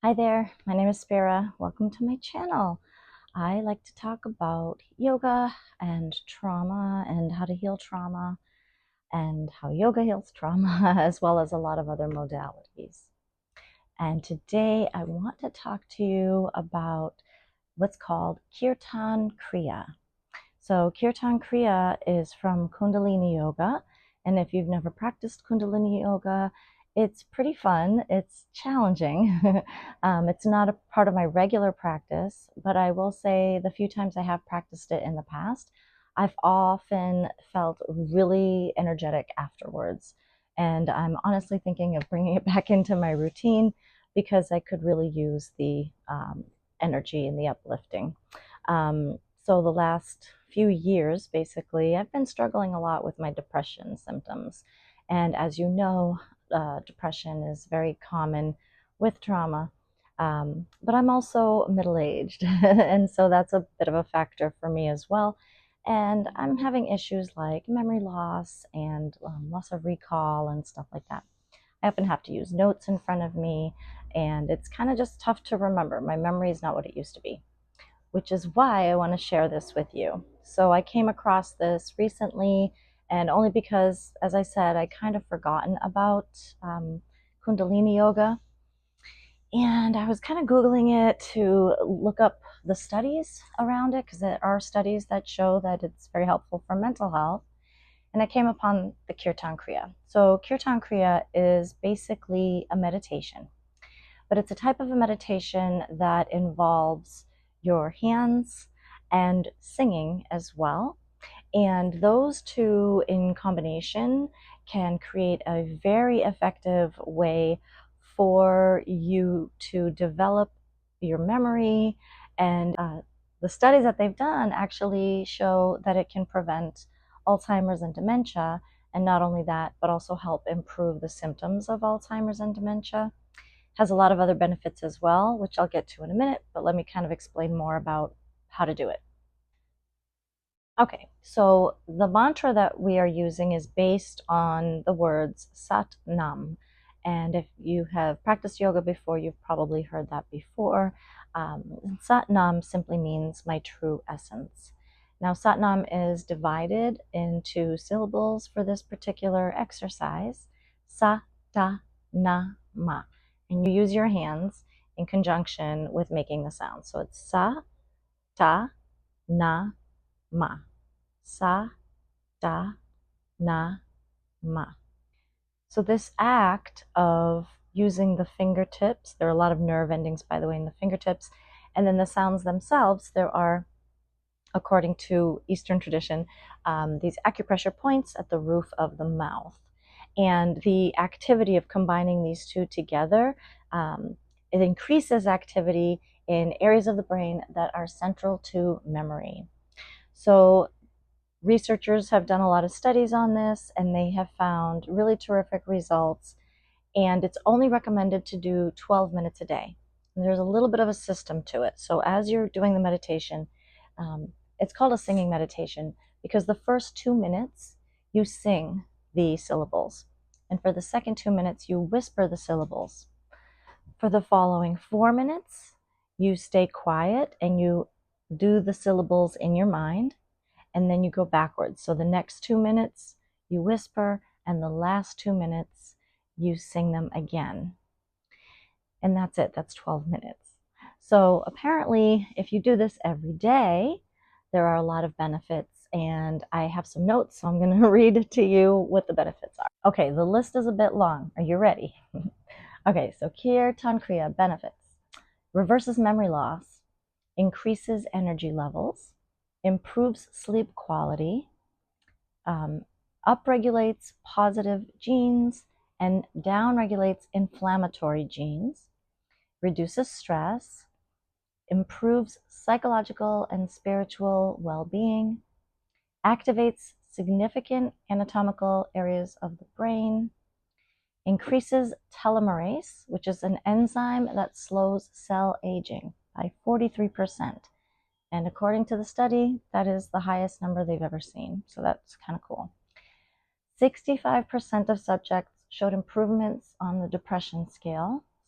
Hi there, my name is Spira. Welcome to my channel. I like to talk about yoga and trauma and how to heal trauma and how yoga heals trauma, as well as a lot of other modalities. And today I want to talk to you about what's called Kirtan Kriya. So Kirtan Kriya is from Kundalini Yoga. And if you've never practiced Kundalini Yoga, it's pretty fun. It's challenging. It's not a part of my regular practice, but I will say the few times I have practiced it in the past, I've often felt really energetic afterwards. And I'm honestly thinking of bringing it back into my routine because I could really use the energy and the uplifting. So the last few years, basically, I've been struggling a lot with my depression symptoms. And as you know, depression is very common with trauma. But I'm also middle-aged, and so that's a bit of a factor for me as well. And I'm having issues like memory loss and loss of recall and stuff like that. I often have to use notes in front of me, and it's kind of just tough to remember. My memory is not what it used to be, which is why I want to share this with you. So I came across this recently, and only because, as I said, I kind of forgotten about Kundalini Yoga. And I was kind of Googling it to look up the studies around it, because there are studies that show that it's very helpful for mental health. And I came upon the Kirtan Kriya. So Kirtan Kriya is basically a meditation, but it's a type of a meditation that involves your hands and singing as well. And those two in combination can create a very effective way for you to develop your memory. And the studies that they've done actually show that it can prevent Alzheimer's and dementia. And not only that, but also help improve the symptoms of Alzheimer's and dementia. Has a lot of other benefits as well, which I'll get to in a minute, but let me kind of explain more about how to do it. Okay, so the mantra that we are using is based on the words Sat Nam. And if you have practiced yoga before, you've probably heard that before. Sat Nam simply means my true essence. Now, Sat Nam is divided into syllables for this particular exercise. Sa, ta, na, ma. And you use your hands in conjunction with making the sound. So it's sa, ta, na, ma. Sa, ta, na, ma. So this act of using the fingertips, there are a lot of nerve endings, by the way, in the fingertips, and then the sounds themselves, there are, according to Eastern tradition, these acupressure points at the roof of the mouth. And the activity of combining these two together, it increases activity in areas of the brain that are central to memory. So researchers have done a lot of studies on this, and they have found really terrific results. And it's only recommended to do 12 minutes a day. And there's a little bit of a system to it. So as you're doing the meditation, it's called a singing meditation because the first 2 minutes you sing the syllables. And for the second 2 minutes, you whisper the syllables. For the following 4 minutes, you stay quiet and you do the syllables in your mind. And then you go backwards. So the next 2 minutes you whisper, and the last 2 minutes you sing them again. And that's it. That's 12 minutes. So apparently, if you do this every day, there are a lot of benefits. And I have some notes, so I'm going to read to you what the benefits are. Okay, the list is a bit long. Are you ready? Okay, so Kirtan Kriya benefits. Reverses memory loss, increases energy levels, improves sleep quality, upregulates positive genes and downregulates inflammatory genes, reduces stress, improves psychological and spiritual well-being, activates significant anatomical areas of the brain, increases telomerase, which is an enzyme that slows cell aging by 43%. And according to the study, that is the highest number they've ever seen. So that's kind of cool. 65% of subjects showed improvements on the depression scale.